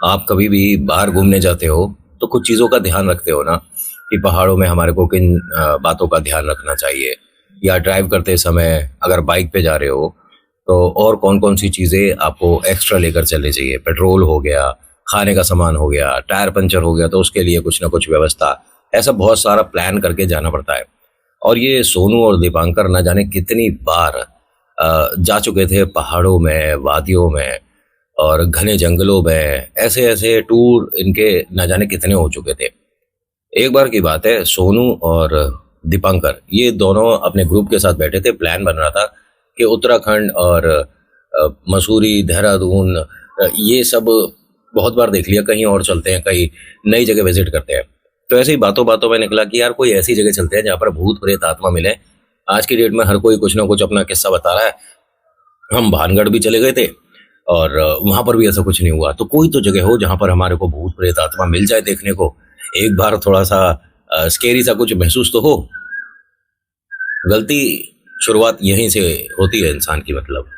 आप कभी भी बाहर घूमने जाते हो तो कुछ चीज़ों का ध्यान रखते हो ना कि पहाड़ों में हमारे को किन बातों का ध्यान रखना चाहिए, या ड्राइव करते समय अगर बाइक पे जा रहे हो तो और कौन कौन सी चीज़ें आपको एक्स्ट्रा लेकर चलनी चाहिए। पेट्रोल हो गया, खाने का सामान हो गया, टायर पंचर हो गया तो उसके लिए कुछ ना कुछ व्यवस्था, ऐसा बहुत सारा प्लान करके जाना पड़ता है। और ये सोनू और दीपांकर ना जाने कितनी बार जा चुके थे पहाड़ों में, वादियों में और घने जंगलों में। ऐसे ऐसे टूर इनके न जाने कितने हो चुके थे। एक बार की बात है, सोनू और दीपांकर ये दोनों अपने ग्रुप के साथ बैठे थे। प्लान बन रहा था कि उत्तराखंड और मसूरी, देहरादून, ये सब बहुत बार देख लिया, कहीं और चलते हैं, कहीं नई जगह विजिट करते हैं। तो ऐसे ही बातों बातों में निकला कि यार कोई ऐसी जगह चलते हैं जहाँ पर भूत प्रेत आत्मा मिले। आज की डेट में हर कोई कुछ ना कुछ अपना किस्सा बता रहा है। हम भानगढ़ भी चले गए थे और वहां पर भी ऐसा कुछ नहीं हुआ। तो कोई तो जगह हो जहां पर हमारे को भूत प्रेत आत्मा मिल जाए देखने को, एक बार थोड़ा सा स्केरी सा कुछ महसूस तो हो। गलती शुरुआत यहीं से होती है इंसान की, मतलब।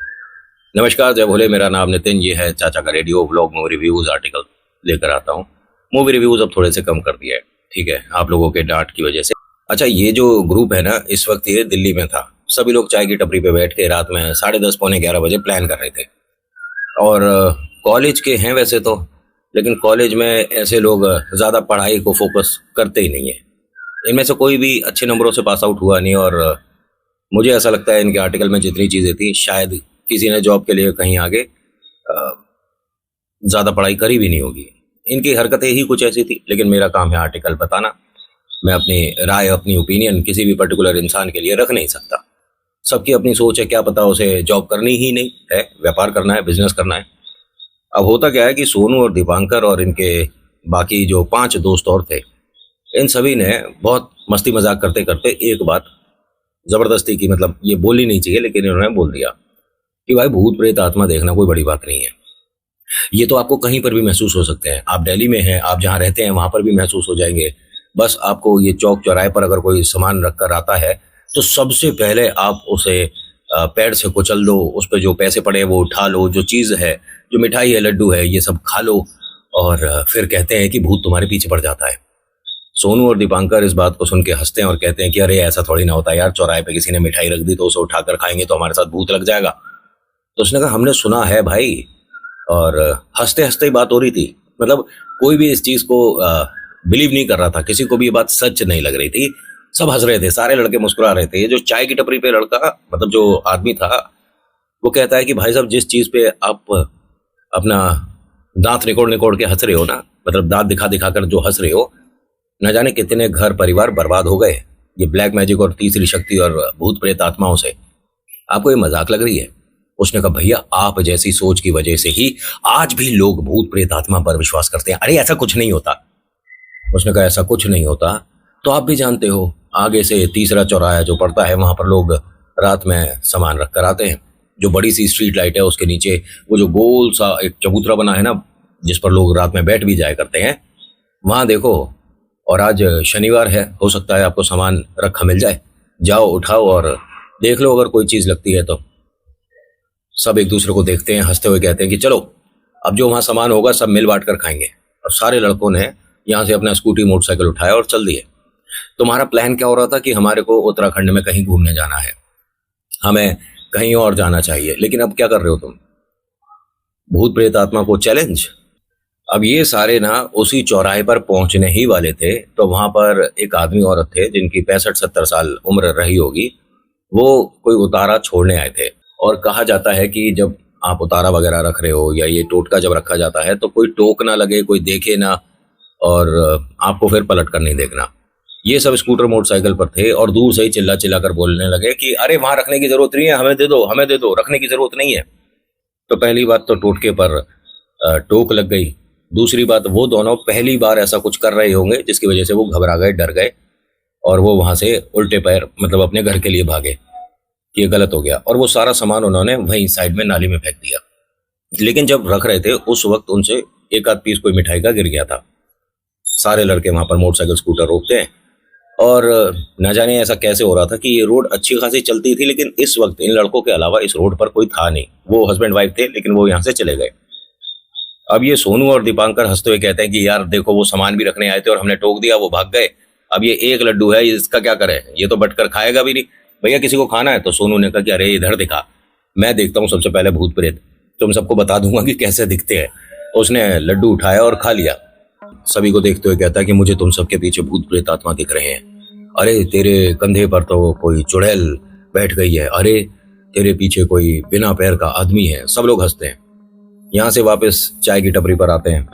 नमस्कार, जय भोले, मेरा नाम नितिन, ये है चाचा का radio vlog movie reviews article लेकर आता हूँ। मूवी रिव्यूज अब थोड़े से कम कर दिया है, ठीक है, आप लोगों के डांट की वजह से। अच्छा, ये जो ग्रुप है ना, इस वक्त ये दिल्ली में था। सभी लोग चाय की टपरी पे बैठ के रात में 10:30 पौने 11 बजे प्लान कर रहे थे। और कॉलेज के हैं वैसे तो, लेकिन कॉलेज में ऐसे लोग ज़्यादा पढ़ाई को फोकस करते ही नहीं है। इनमें से कोई भी अच्छे नंबरों से पास आउट हुआ नहीं। और मुझे ऐसा लगता है इनके आर्टिकल में जितनी चीज़ें थी, शायद किसी ने जॉब के लिए कहीं आगे ज़्यादा पढ़ाई करी भी नहीं होगी। इनकी हरकतें ही कुछ ऐसी थी। लेकिन मेरा काम है आर्टिकल बताना। मैं अपनी राय, अपनी ओपिनियन किसी भी पर्टिकुलर इंसान के लिए रख नहीं सकता। सबकी अपनी सोच है, क्या पता उसे जॉब करनी ही नहीं है, व्यापार करना है, बिजनेस करना है। अब होता क्या है कि सोनू और दीपांकर और इनके बाकी जो 5 दोस्त और थे, इन सभी ने बहुत मस्ती मजाक करते करते एक बात जबरदस्ती की, मतलब ये बोलनी नहीं चाहिए लेकिन इन्होंने बोल दिया कि भाई भूत प्रेत आत्मा देखना कोई बड़ी बात नहीं है। ये तो आपको कहीं पर भी महसूस हो सकते हैं। आप दिल्ली में हैं, आप जहाँ रहते हैं वहां पर भी महसूस हो जाएंगे। बस आपको ये चौक चौराहे पर अगर कोई सामान रख कर आता है तो सबसे पहले आप उसे पैर से कुचल दो, उस पर जो पैसे पड़े हैं वो उठा लो, जो चीज़ है, जो मिठाई है, लड्डू है, ये सब खा लो। और फिर कहते हैं कि भूत तुम्हारे पीछे पड़ जाता है। सोनू और दीपांकर इस बात को सुन के हंसते हैं और कहते हैं कि अरे ऐसा थोड़ी ना होता यार, चौराहे पे किसी ने मिठाई रख दी तो उसे उठाकर खाएंगे तो हमारे साथ भूत लग जाएगा। तो उसने कहा हमने सुना है भाई। और हंसते हंसते ही बात हो रही थी। मतलब कोई भी इस चीज को बिलीव नहीं कर रहा था, किसी को भी ये बात सच नहीं लग रही थी। सब हंस रहे थे, सारे लड़के मुस्कुरा रहे थे। ये जो चाय की टपरी पे लड़का, मतलब जो आदमी था, वो कहता है कि भाई साहब, जिस चीज पे आप अपना दांत निकोड़ निकोड़ के हंस रहे हो ना, मतलब दांत दिखा दिखा कर जो हंस रहे हो, न जाने कितने घर परिवार बर्बाद हो गए ये ब्लैक मैजिक और तीसरी शक्ति और भूत प्रेत आत्माओं से। आपको ये मजाक लग रही है? उसने कहा भैया, आप जैसी सोच की वजह से ही आज भी लोग भूत प्रेत आत्मा पर विश्वास करते हैं। अरे ऐसा कुछ नहीं होता। उसने कहा ऐसा कुछ नहीं होता तो आप भी जानते हो, आगे से तीसरा चौराहा जो पड़ता है वहां पर लोग रात में सामान रख कर आते हैं। जो बड़ी सी स्ट्रीट लाइट है उसके नीचे वो जो गोल सा एक चबूतरा बना है ना, जिस पर लोग रात में बैठ भी जाया करते हैं, वहां देखो। और आज शनिवार है, हो सकता है आपको सामान रखा मिल जाए। जाओ, उठाओ और देख लो, अगर कोई चीज लगती है तो। सब एक दूसरे को देखते हैं, हंसते हुए कहते हैं कि चलो अब जो वहां सामान होगा सब मिल बांट कर खाएंगे। और सारे लड़कों ने यहाँ से अपना स्कूटी मोटरसाइकिल उठाया और चल दिए। तुम्हारा प्लान क्या हो रहा था कि हमारे को उत्तराखंड में कहीं घूमने जाना है, हमें कहीं और जाना चाहिए, लेकिन अब क्या कर रहे हो तुम? भूत प्रेत आत्मा को चैलेंज। अब ये सारे ना उसी चौराहे पर पहुंचने ही वाले थे तो वहां पर एक आदमी औरत थे जिनकी 65-70 साल उम्र रही होगी। वो कोई उतारा छोड़ने आए थे। और कहा जाता है कि जब आप उतारा वगैरह रख रहे हो या ये टोटका जब रखा जाता है तो कोई टोक ना लगे, कोई देखे ना, और आपको फिर पलट कर नहीं देखना। ये सब स्कूटर मोटरसाइकिल पर थे और दूर से ही चिल्ला चिल्ला कर बोलने लगे कि अरे वहां रखने की जरूरत नहीं है, हमें दे दो, हमें दे दो, रखने की जरूरत नहीं है। तो पहली बात तो टोटके पर टोक लग गई। दूसरी बात, वो दोनों पहली बार ऐसा कुछ कर रहे होंगे जिसकी वजह से वो घबरा गए, डर गए और वो वहां से उल्टे पैर, मतलब अपने घर के लिए भागे। ये गलत हो गया और वो सारा सामान उन्होंने वहीं साइड में नाली में फेंक दिया। लेकिन जब रख रहे थे उस वक्त उनसे एक आध पीस कोई मिठाई का गिर गया था। सारे लड़के वहां पर मोटरसाइकिल स्कूटर रोकते हैं और न जाने ऐसा कैसे हो रहा था कि ये रोड अच्छी खासी चलती थी, लेकिन इस वक्त इन लड़कों के अलावा इस रोड पर कोई था नहीं। वो हस्बैंड वाइफ थे लेकिन वो यहाँ से चले गए। अब ये सोनू और दीपांकर हंसते हुए कहते हैं कि यार देखो वो सामान भी रखने आए थे और हमने टोक दिया, वो भाग गए। अब ये एक लड्डू है, इसका क्या करें, ये तो बटकर खाएगा भी नहीं। भैया किसी को खाना है? तो सोनू ने कहा कि अरे इधर दिखा, मैं देखता हूँ सबसे पहले भूत प्रेत, तुम सबको बता दूंगा कि कैसे दिखते हैं। उसने लड्डू उठाया और खा लिया। सभी को देखते हुए कहता है कि मुझे तुम सबके पीछे भूत प्रेत आत्मा दिख रहे हैं। अरे तेरे कंधे पर तो कोई चुड़ैल बैठ गई है, अरे तेरे पीछे कोई बिना पैर का आदमी है। सब लोग हंसते हैं। यहाँ से वापस चाय की टपरी पर आते हैं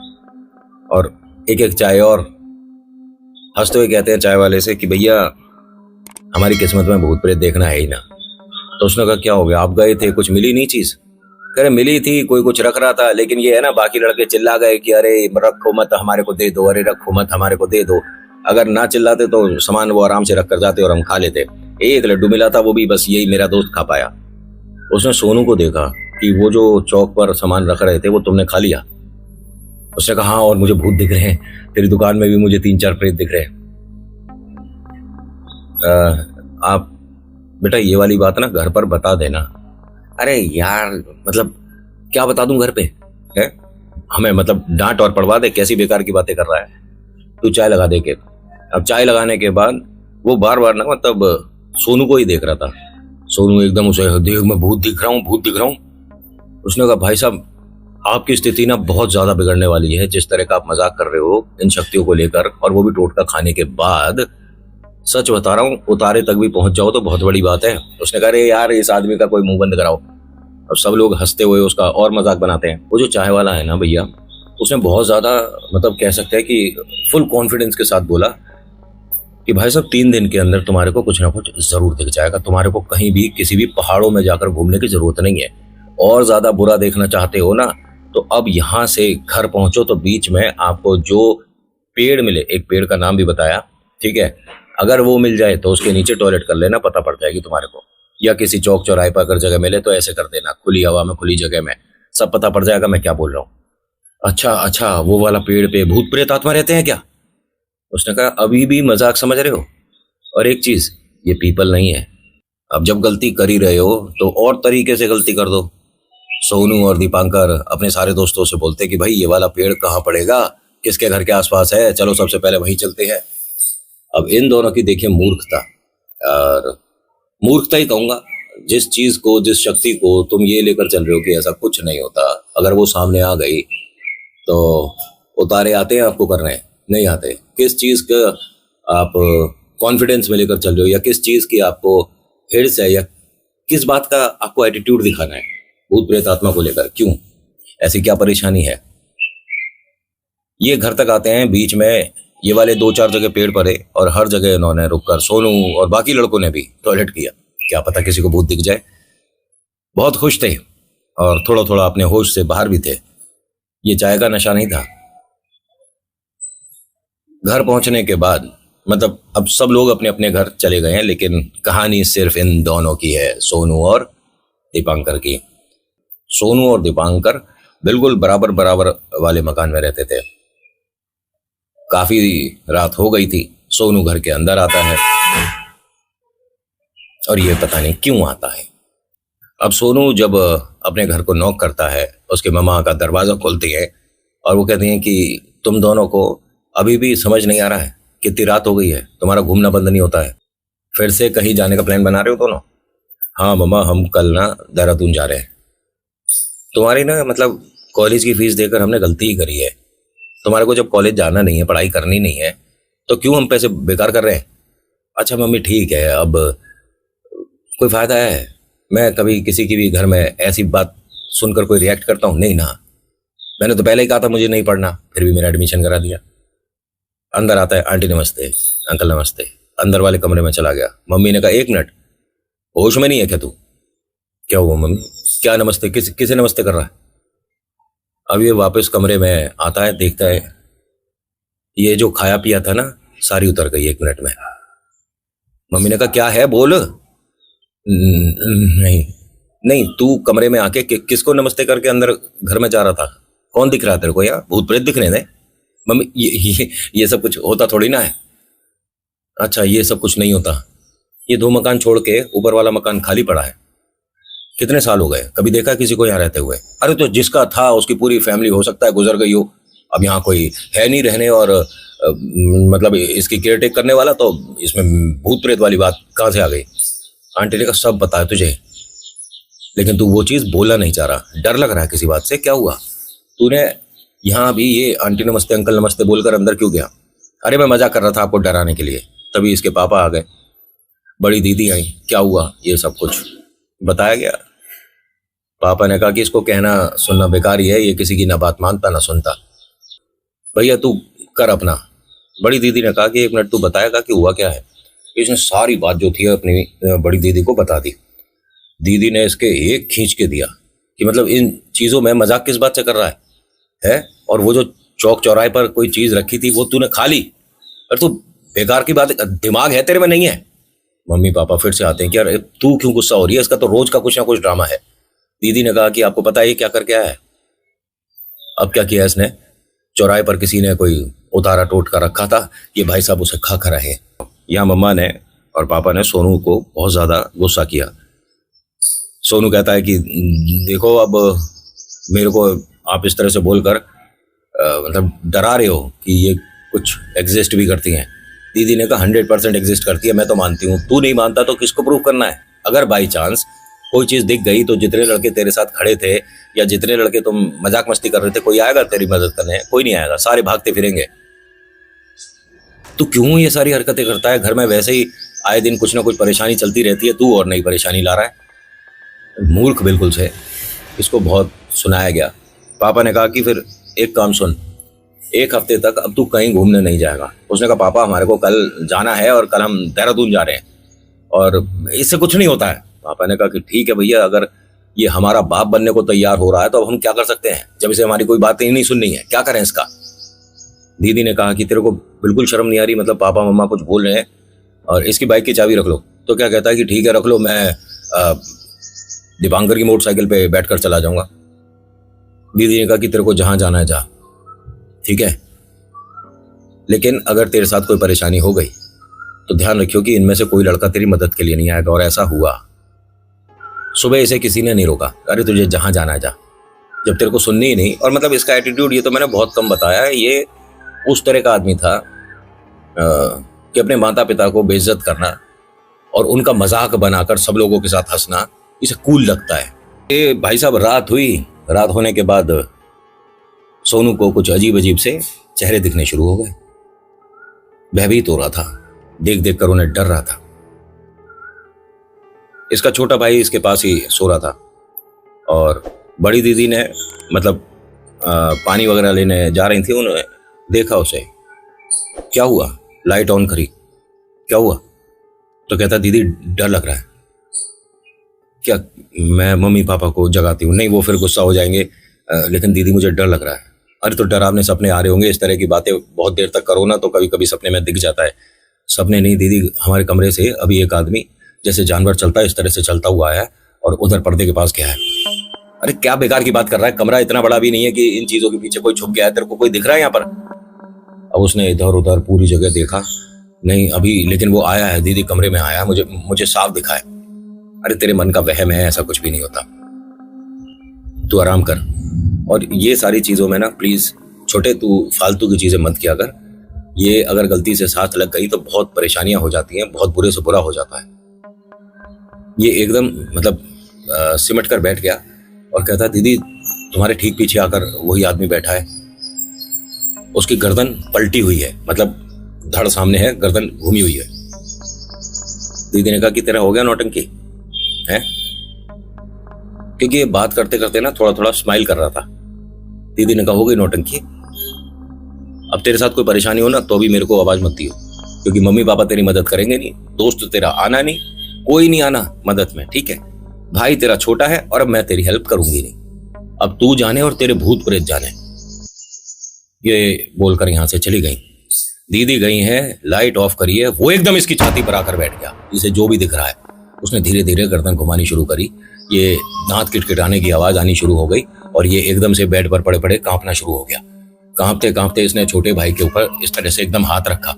और एक एक चाय और हंसते हुए कहते हैं चाय वाले से कि भैया हमारी किस्मत में भूत प्रेत देखना है ही ना। तो उसने कहा क्या हो गया, आप गए थे, कुछ मिली नहीं चीज? कह रहे मिली थी, कोई कुछ रख रहा था, लेकिन ये है ना बाकी लड़के चिल्ला गए कि अरे रखो मत हमारे को दे दो, अरे रखो मत हमारे को दे दो। अगर ना चिल्लाते तो सामान वो आराम से रख कर जाते और हम खा लेते। एक लड्डू मिला था, वो भी बस यही मेरा दोस्त खा पाया। उसने सोनू को देखा कि वो जो चौक पर सामान रख रहे थे वो तुमने खा लिया। उसने कहा हाँ, और मुझे भूत दिख रहे हैं, तेरी दुकान में भी मुझे 3-4 प्रेत दिख रहे हैं। आप बेटा ये वाली बात ना घर पर बता देना। अरे यार मतलब क्या बता दूं घर पे है, हमें मतलब डांट और पड़वा दे, कैसी बेकार की बातें कर रहा है तू। चाय लगा दे के। अब चाय लगाने के बाद वो बार बार ना मतलब सोनू को ही देख रहा था। सोनू एकदम उसे देख, मैं भूत दिख रहा हूँ, भूत दिख रहा हूँ। उसने कहा भाई साहब आपकी स्थिति ना बहुत ज्यादा बिगड़ने वाली है, जिस तरह का आप मजाक कर रहे हो इन शक्तियों को लेकर, और वो भी टोटका खाने के बाद। सच बता रहा हूँ, उतारे तक भी पहुंच जाओ तो बहुत बड़ी बात है। उसने कहा अरे यार इस आदमी का कोई मुंह बंद कराओ। अब सब लोग हंसते हुए उसका और मजाक बनाते हैं। वो जो चाय वाला है ना भैया, उसने बहुत ज्यादा मतलब कह सकते हैं कि फुल कॉन्फिडेंस के साथ बोला कि भाई साहब 3 दिन के अंदर तुम्हारे को कुछ ना कुछ जरूर दिख जाएगा। तुम्हारे को कहीं भी किसी भी पहाड़ों में जाकर घूमने की जरूरत नहीं है। और ज्यादा बुरा देखना चाहते हो ना तो अब यहाँ से घर पहुंचो तो बीच में आपको जो पेड़ मिले, एक पेड़ का नाम भी बताया, ठीक है, अगर वो मिल जाए तो उसके नीचे टॉयलेट कर लेना, पता पड़ जाएगी तुम्हारे को। या किसी चौक चौराहे पर अगर जगह मिले तो ऐसे कर देना, खुली हवा में खुली जगह में, सब पता पड़ जाएगा मैं क्या बोल रहा हूँ। अच्छा अच्छा, वो वाला पेड़ पे भूत प्रेत आत्मा रहते हैं क्या? उसने कहा अभी भी मजाक समझ रहे हो? और एक चीज, ये पीपल नहीं है। अब जब गलती कर ही रहे हो तो और तरीके से गलती कर दो। सोनू और दीपांकर अपने सारे दोस्तों से बोलते कि भाई ये वाला पेड़ कहाँ पड़ेगा, किसके घर के आसपास है, चलो सबसे पहले वहीं चलते हैं। अब इन दोनों की देखिए मूर्खता, और मूर्खता ही कहूंगा। जिस चीज को, जिस शक्ति को तुम ये लेकर चल रहे हो कि ऐसा कुछ नहीं होता, अगर वो सामने आ गई तो उतारे आते हैं आपको करने? नहीं आते। किस चीज का आप कॉन्फिडेंस में लेकर चल रहे हो, या किस चीज की आपको हिर्स है, या किस बात का आपको एटीट्यूड दिखाना है भूत प्रेत आत्मा को लेकर? क्यों, ऐसी क्या परेशानी है? ये घर तक आते हैं, बीच में ये वाले 2-4 जगह पेड़ पड़े और हर जगह इन्होंने रुककर, सोनू और बाकी लड़कों ने भी टॉयलेट किया। क्या पता किसी को भूत दिख जाए। बहुत खुश थे और थोड़ा थोड़ा अपने होश से बाहर भी थे। ये चाय का नशा नहीं था। घर पहुंचने के बाद मतलब अब सब लोग अपने अपने घर चले गए हैं, लेकिन कहानी सिर्फ इन दोनों की है, सोनू और दीपांकर की। सोनू और दीपांकर बिल्कुल बराबर बराबर वाले मकान में रहते थे। काफी रात हो गई थी। सोनू घर के अंदर आता है और ये पता नहीं क्यों आता है। अब सोनू जब अपने घर को नॉक करता है, उसके मम्मा का दरवाजा खोलती है और वो कहती हैं कि तुम दोनों को अभी भी समझ नहीं आ रहा है, कितनी रात हो गई है, तुम्हारा घूमना बंद नहीं होता है, फिर से कहीं जाने का प्लान बना रहे हो दोनों? हाँ मम्मा, हम कल ना देहरादून जा रहे हैं। तुम्हारी ना मतलब कॉलेज की फीस देकर हमने गलती ही करी है। तुम्हारे को जब कॉलेज जाना नहीं है, पढ़ाई करनी नहीं है, तो क्यों हम पैसे बेकार कर रहे हैं? अच्छा मम्मी ठीक है, अब कोई फायदा है मैं कभी किसी की भी घर में ऐसी बात सुनकर कोई रिएक्ट करता हूँ? नहीं ना, मैंने तो पहले ही कहा था मुझे नहीं पढ़ना, फिर भी मेरा एडमिशन करा दिया। अंदर आता है, आंटी नमस्ते, अंकल नमस्ते। अंदर वाले कमरे में चला गया। मम्मी ने कहा 1 मिनट, होश में नहीं है क्या तू? क्या हुआ मम्मी? क्या नमस्ते, किसे नमस्ते कर रहा है? अब ये वापस कमरे में आता है, देखता है ये जो खाया पिया था ना सारी उतर गई 1 मिनट में। मम्मी ने कहा क्या है बोल। नहीं नहीं, तू कमरे में आके किसको नमस्ते करके अंदर घर में जा रहा था? कौन दिख रहा है तेरे को? यार भूत प्रेत दिख रहे हैं? मम्मी ये सब कुछ होता थोड़ी ना है। अच्छा ये सब कुछ नहीं होता, ये 2 मकान छोड़ के ऊपर वाला मकान खाली पड़ा है। कितने साल हो गए, कभी देखा किसी को यहाँ रहते हुए? अरे तो जिसका था उसकी पूरी फैमिली हो सकता है गुजर गई हो, अब यहाँ कोई है नहीं रहने और मतलब इसकी केयर टेक करने वाला, तो इसमें भूत प्रेत वाली बात कहाँ से आ गई? आंटी ने कहा सब पता है तुझे, लेकिन तू वो चीज बोलना नहीं चाह रहा, डर लग रहा है किसी बात से, क्या हुआ? तूने यहाँ भी ये आंटी नमस्ते अंकल नमस्ते बोलकर अंदर क्यों गया? अरे मैं मजाक कर रहा था आपको डराने के लिए। तभी इसके पापा आ गए, बड़ी दीदी आई, क्या हुआ ये सब कुछ बताया गया। पापा ने कहा कि इसको कहना सुनना बेकार ही है, ये किसी की ना बात मानता ना सुनता, भैया तू कर अपना। बड़ी दीदी ने कहा कि एक मिनट तू बताएगा कि हुआ क्या है। इसने सारी बात जो थी अपनी बड़ी दीदी को बता दी। दीदी ने इसके एक खींच के दिया कि मतलब इन चीजों में मजाक किस बात से कर रहा है? और वो जो चौक चौराहे पर कोई चीज रखी थी वो तूने खा ली? अरे तू बेकार की बात, दिमाग है तेरे में नहीं है? मम्मी पापा फिर से आते हैं कि यार तू क्यों गुस्सा हो रही है, इसका तो रोज का कुछ ना कुछ ड्रामा है। दीदी ने कहा कि आपको पता है ये क्या करके आया है? अब क्या किया इसने, चौराहे पर किसी ने कोई उतारा टोट का रखा था, ये भाई साहब उसे खा कर रहे। यहाँ मम्मा ने और पापा ने सोनू को बहुत ज्यादा गुस्सा किया। सोनू कहता है कि देखो अब मेरे को आप इस तरह से बोलकर मतलब डरा रहे हो कि ये कुछ एग्जिस्ट भी करती हैं। दीदी ने कहा 100% एग्जिस्ट करती है, मैं तो मानती हूँ, तू नहीं मानता तो किसको प्रूव करना है? अगर बाई चांस कोई चीज दिख गई तो जितने लड़के तेरे साथ खड़े थे या जितने लड़के तुम मजाक मस्ती कर रहे थे, कोई आएगा तेरी मदद करने? कोई नहीं आएगा, सारे भागते फिरेंगे। तू क्यों ये सारी हरकतें करता है? घर में वैसे ही आए दिन कुछ ना कुछ परेशानी चलती रहती है, तू और नई परेशानी ला रहा है। मूर्ख बिल्कुल से। इसको बहुत सुनाया गया। पापा ने कहा कि फिर एक काम सुन, एक हफ्ते तक अब तू कहीं घूमने नहीं जाएगा। उसने कहा पापा हमारे को कल जाना है और कल हम देहरादून जा रहे हैं और इससे कुछ नहीं होता है। पापा ने कहा कि ठीक है भैया, अगर ये हमारा बाप बनने को तैयार हो रहा है तो अब हम क्या कर सकते हैं, जब इसे हमारी कोई बात ही नहीं सुननी है, क्या करें इसका? दीदी ने कहा कि तेरे को बिल्कुल शर्म नहीं आ रही, मतलब पापा मम्मा कुछ बोल रहे हैं और इसकी बाइक की चाबी रख लो। तो क्या कहता है कि ठीक है रख लो, मैं दीपांकर की मोटरसाइकिल पे बैठकर चला जाऊंगा। दीदी ने कहा कि तेरे को जहां जाना है जा, ठीक है, लेकिन अगर तेरे साथ कोई परेशानी हो गई तो ध्यान रखियो कि इनमें से कोई लड़का तेरी मदद के लिए नहीं आएगा। और ऐसा हुआ। सुबह इसे किसी ने नहीं रोका, अरे तुझे जहां जाना है जा, जब तेरे को सुननी ही नहीं। और मतलब इसका एटीट्यूड ये तो मैंने बहुत कम बताया है, ये उस तरह का आदमी था कि अपने माता पिता को बेइज्जत करना और उनका मजाक बनाकर सब लोगों के साथ हंसना इसे कूल लगता है। ये भाई साहब रात हुई, रात होने के बाद सोनू को कुछ अजीब अजीब से चेहरे दिखने शुरू हो गए। भयभीत हो रहा था, देख देख कर उन्हें डर रहा था। इसका छोटा भाई इसके पास ही सो रहा था और बड़ी दीदी ने मतलब पानी वगैरह लेने जा रही थी, उन्होंने देखा उसे। क्या हुआ? लाइट ऑन करी, क्या हुआ? तो कहता दीदी डर लग रहा है। क्या? मैं मम्मी पापा को जगाती हूँ। नहीं, वो फिर गुस्सा हो जाएंगे, लेकिन दीदी मुझे डर लग रहा है। अरे तो डरावने सपने आ रहे होंगे, इस तरह की बातें बहुत देर तक करो ना तो कभी कभी सपने में दिख जाता है। सपने नहीं दीदी, हमारे कमरे से अभी एक आदमी जैसे जानवर चलता है इस तरह से चलता हुआ आया और उधर पर्दे के पास गया है। अरे क्या बेकार की बात कर रहा है, कमरा इतना बड़ा भी नहीं है कि इन चीजों के पीछे कोई छुप गया है। तेरे को कोई दिख रहा है यहाँ पर? अब उसने इधर उधर पूरी जगह देखा, नहीं अभी, लेकिन वो आया है दीदी, कमरे में आया, मुझे साफ दिखा है। अरे तेरे मन का वहम है, ऐसा कुछ भी नहीं होता, तू आराम कर। और ये सारी चीजों में ना प्लीज छोटे, तू फालतू की चीजें मत किया कर। ये अगर गलती से साथ लग गई तो बहुत परेशानियां हो जाती हैं, बहुत बुरे से बुरा हो जाता है। ये एकदम मतलब सिमट कर बैठ गया और कहता दीदी तुम्हारे ठीक पीछे आकर वही आदमी बैठा है, उसकी गर्दन पलटी हुई है, मतलब धड़ सामने है, गर्दन घूमी हुई है। दीदी ने कहा कि तेरा हो गया नौटंकी है? क्योंकि ये बात करते करते ना थोड़ा थोड़ा स्माइल कर रहा था। दीदी ने कहा हो गई नौटंकी, अब तेरे साथ कोई परेशानी हो ना तो भी मेरे को आवाज मत दियो, क्योंकि मम्मी पापा तेरी मदद करेंगे नहीं, दोस्त तेरा आना नहीं, कोई नहीं आना मदद में, ठीक है? भाई तेरा छोटा है और अब मैं तेरी हेल्प करूंगी नहीं, अब तू जाने और तेरे भूत प्रेत जाने। ये बोलकर यहां से चली गई। दीदी गई है, लाइट ऑफ करी है, वो एकदम इसकी छाती पर आकर बैठ गया। इसे जो भी दिख रहा है, उसने धीरे धीरे गर्दन घुमानी शुरू करी, ये दांत किटकिटाने की आवाज आनी शुरू हो गई और ये एकदम से बेड पर पड़े पड़े कांपना शुरू हो गया। कांपते कांपते इसने छोटे भाई के ऊपर इस तरह से एकदम हाथ रखा।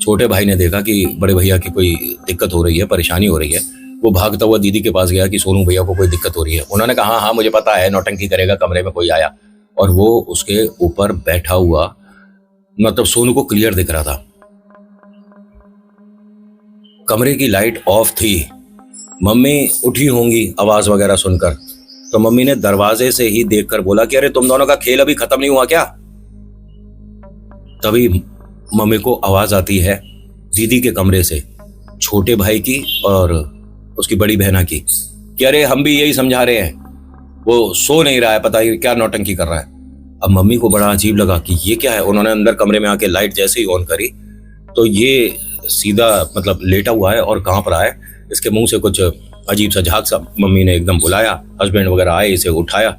छोटे भाई ने देखा कि बड़े भैया की कोई दिक्कत हो रही है, परेशानी हो रही है, वो भागता हुआ दीदी के पास गया कि सोनू भैया को कोई दिक्कत हो रही है। उन्होंने कहा हाँ हाँ मुझे पता है, नौटंकी करेगा, कमरे में कोई आया। और वो उसके ऊपर बैठा हुआ, मतलब सोनू को क्लियर दिख रहा था। कमरे की लाइट ऑफ थी। मम्मी उठी होंगी आवाज वगैरह सुनकर, तो मम्मी ने दरवाजे से ही देखकर बोला कि अरे तुम दोनों का खेल अभी खत्म नहीं हुआ क्या? तभी मम्मी को आवाज आती है दीदी के कमरे से, छोटे भाई की और उसकी बड़ी बहना की, कि अरे हम भी यही समझा रहे हैं, वो सो नहीं रहा है, पता ही क्या नौटंकी कर रहा है। अब मम्मी को बड़ा अजीब लगा कि ये क्या है। उन्होंने अंदर कमरे में आके लाइट जैसे ही ऑन करी तो ये सीधा मतलब लेटा हुआ है और कांप रहा है। इसके मुंह से कुछ अजीब सा झाग सा। मम्मी ने एकदम बुलाया, हस्बैंड वगैरह आए, इसे उठाया,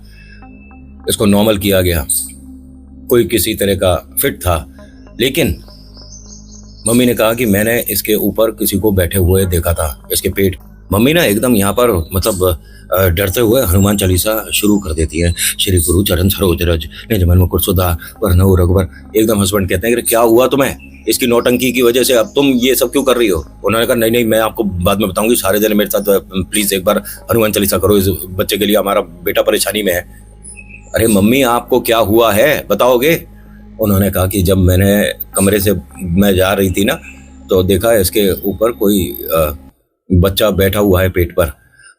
इसको नॉर्मल किया गया। कोई किसी तरह का फिट था, लेकिन मम्मी ने कहा कि मैंने इसके ऊपर किसी को बैठे हुए देखा था, इसके पेट। मम्मी ना एकदम यहाँ पर मतलब डरते हुए हनुमान चालीसा शुरू कर देती है। श्री गुरु चरण सरोज रज निज मन मुकुर सुधा वरनउ रघुबर। एकदम हस्बैंड कहते हैं कि क्या हुआ तुम्हें, इसकी नौटंकी की वजह से अब तुम ये सब क्यों कर रही हो? उन्होंने कहा नहीं नहीं मैं आपको बाद में बताऊंगी, सारे जने मेरे साथ प्लीज एक बार हनुमान चालीसा करो, इस बच्चे के लिए, हमारा बेटा परेशानी में है। अरे मम्मी आपको क्या हुआ है बताओगे? उन्होंने कहा कि जब मैंने कमरे से मैं जा रही थी ना, तो देखा इसके ऊपर कोई बच्चा बैठा हुआ है पेट पर,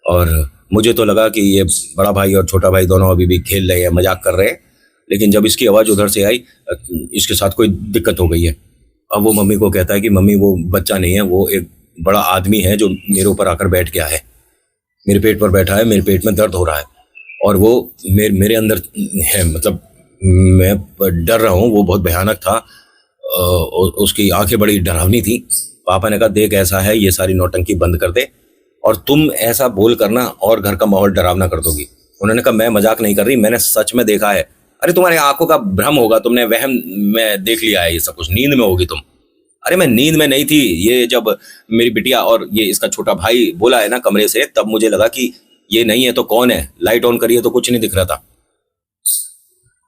और मुझे तो लगा कि ये बड़ा भाई और छोटा भाई दोनों अभी भी खेल रहे हैं, मजाक कर रहे हैं, लेकिन जब इसकी आवाज़ उधर से आई इसके साथ कोई दिक्कत हो गई है। अब वो मम्मी को कहता है कि मम्मी वो बच्चा नहीं है, वो एक बड़ा आदमी है जो मेरे ऊपर आकर बैठ गया है, मेरे पेट पर बैठा है, मेरे पेट में दर्द हो रहा है और वो मेरे अंदर है, मतलब मैं डर रहा हूँ। वो बहुत भयानक था, उसकी आंखें बड़ी डरावनी थी। पापा ने कहा देख ऐसा है, ये सारी नौटंकी बंद कर दे और तुम ऐसा बोल करना और घर का माहौल डरावना कर दोगी। उन्होंने कहा मैं मजाक नहीं कर रही, मैंने सच में देखा है। अरे तुम्हारी आंखों का भ्रम होगा, तुमने वहम में देख लिया है ये सब कुछ, नींद में होगी तुम। अरे मैं नींद में नहीं थी, ये जब मेरी बिटिया और ये इसका छोटा भाई बोला है ना कमरे से, तब मुझे लगा कि ये नहीं है तो कौन है। लाइट ऑन करिए तो कुछ नहीं दिख रहा था।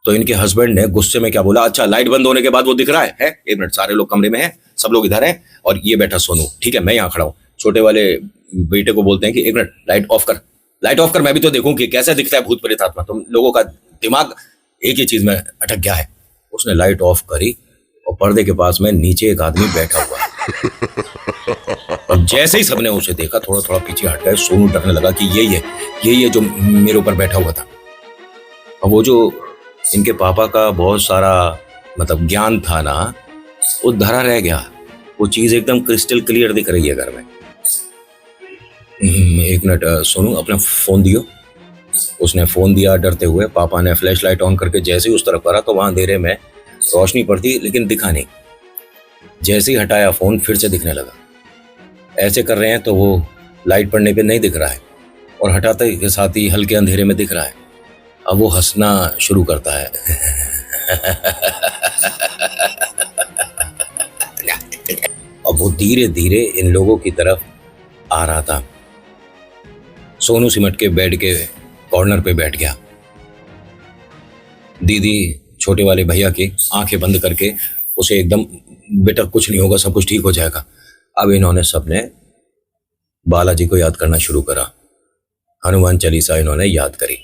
तो इनके हस्बैंड ने गुस्से में क्या बोला, अच्छा लाइट बंद होने के बाद वो दिख रहा है? एक मिनट, सारे लोग कमरे में हैं, सब लोग इधर हैं और ये बैठा सोनू, ठीक है मैं यहाँ खड़ा हूँ। छोटे वाले बेटे को बोलते हैं कि एक मिनट लाइट ऑफ कर, लाइट ऑफ कर, मैं भी तो देखूं कि कैसे दिखता है भूत प्रेत आत्मा। तुम लोगों का दिमाग एक ही चीज में अटक गया है। उसने लाइट ऑफ करी और पर्दे के पास में नीचे एक आदमी बैठा हुआ है। और जैसे ही सबने उसे देखा थोड़ा थोड़ा पीछे हट गए। सोनू डरने लगा कि यही है जो मेरे ऊपर बैठा हुआ था। और वो जो इनके पापा का बहुत सारा मतलब ज्ञान था ना, वो धरा रह गया। वो चीज एकदम क्रिस्टल क्लियर दिख रही है घर में। एक मिनट सोनू अपना फोन दियो। उसने फोन दिया डरते हुए। पापा ने फ्लैश लाइट ऑन करके जैसे ही उस तरफ करा तो वहां अंधेरे में रोशनी पड़ती लेकिन दिखा नहीं। जैसे ही हटाया फोन फिर से दिखने लगा। ऐसे कर रहे हैं तो वो लाइट पड़ने पे नहीं दिख रहा है और हटाते के साथ ही हल्के अंधेरे में दिख रहा है। अब वो हंसना शुरू करता है। अब वो धीरे धीरे इन लोगों की तरफ आ रहा था। सोनू सिमट के बेड के कॉर्नर पे बैठ गया। दीदी छोटे वाले भैया की आंखें बंद करके उसे एकदम, बेटा कुछ नहीं होगा, सब कुछ ठीक हो जाएगा। अब इन्होंने सबने बालाजी को याद करना शुरू करा। हनुमान चालीसा इन्होंने याद करी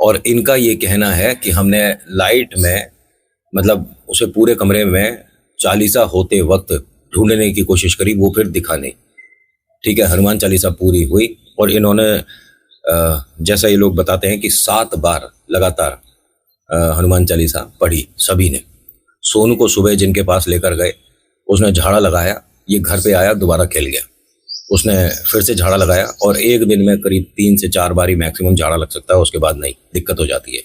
और इनका ये कहना है कि हमने लाइट में मतलब उसे पूरे कमरे में चालीसा होते वक्त ढूंढने की कोशिश करी, वो फिर दिखा नहीं। ठीक है, हनुमान चालीसा पूरी हुई और इन्होंने जैसा ये लोग बताते हैं कि 7 बार लगातार हनुमान चालीसा पढ़ी सभी ने। सोनू को सुबह जिनके पास लेकर गए उसने झाड़ा लगाया, ये घर पे आया दोबारा खेल गया। उसने फिर से झाड़ा लगाया और एक दिन में करीब 3 से 4 बार ही मैक्सिमम झाड़ा लग सकता है, उसके बाद नहीं, दिक्कत हो जाती है।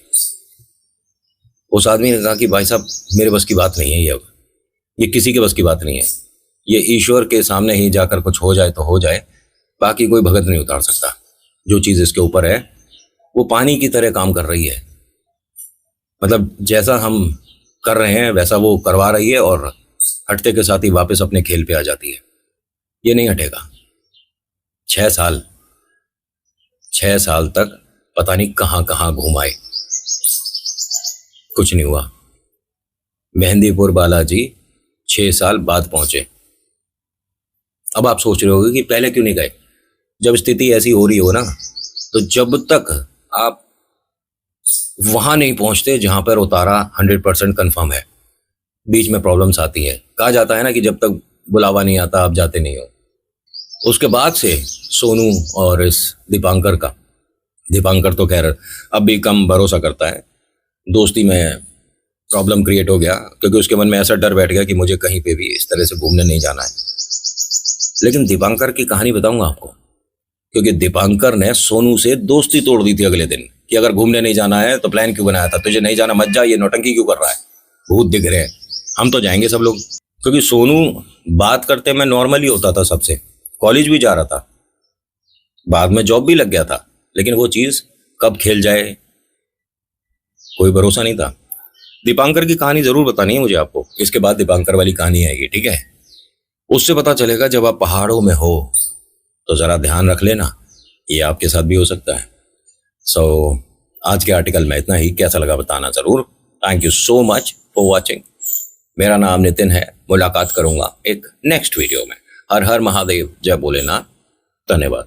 उस आदमी ने कहा कि भाई साहब मेरे बस की बात नहीं है, ये किसी के बस की बात नहीं है। ये ईश्वर के सामने ही जाकर कुछ हो जाए तो हो जाए, बाकी कोई भगत नहीं उतार सकता। जो चीज़ इसके ऊपर है वो पानी की तरह काम कर रही है। मतलब जैसा हम कर रहे हैं वैसा वो करवा रही है और हटते के साथ ही वापस अपने खेल पे आ जाती है। ये नहीं हटेगा। 6 साल तक पता नहीं कहाँ कहाँ घुमाए, कुछ नहीं हुआ। मेहंदीपुर बालाजी 6 साल बाद पहुंचे। अब आप सोच रहे होगे कि पहले क्यों नहीं गए। जब स्थिति ऐसी हो रही हो ना, तो जब तक आप वहां नहीं पहुंचते जहां पर उतारा 100% कंफर्म है, बीच में प्रॉब्लम्स आती है। कहा जाता है ना कि जब तक बुलावा नहीं आता आप जाते नहीं हो। उसके बाद से सोनू और इस दीपांकर तो खैर अब भी कम भरोसा करता है। दोस्ती में प्रॉब्लम क्रिएट हो गया क्योंकि उसके मन में ऐसा डर बैठ गया कि मुझे कहीं पे भी इस तरह से घूमने नहीं जाना है। लेकिन दीपांकर की कहानी बताऊंगा आपको, क्योंकि दीपांकर ने सोनू से दोस्ती तोड़ दी थी अगले दिन कि अगर घूमने नहीं जाना है तो प्लान क्यों बनाया था, तुझे नहीं जाना मत जा, ये नौटंकी क्यों कर रहा है, भूत दिख रहे हैं, हम तो जाएंगे सब लोग। क्योंकि सोनू बात करते में नॉर्मली होता था सबसे, कॉलेज भी जा रहा था, बाद में जॉब भी लग गया था, लेकिन वो चीज कब खेल जाए कोई भरोसा नहीं था। दीपांकर की कहानी जरूर बतानी है मुझे आपको, इसके बाद दीपांकर वाली कहानी आएगी, ठीक है। उससे पता चलेगा जब आप पहाड़ों में हो तो जरा ध्यान रख लेना, ये आपके साथ भी हो सकता है। सो आज के आर्टिकल में इतना ही, कैसा लगा बताना जरूर। Thank you so much for watching. मेरा नाम नितिन है, मुलाकात करूंगा एक नेक्स्ट वीडियो में। हर हर महादेव, जय भोलेनाथ, धन्यवाद।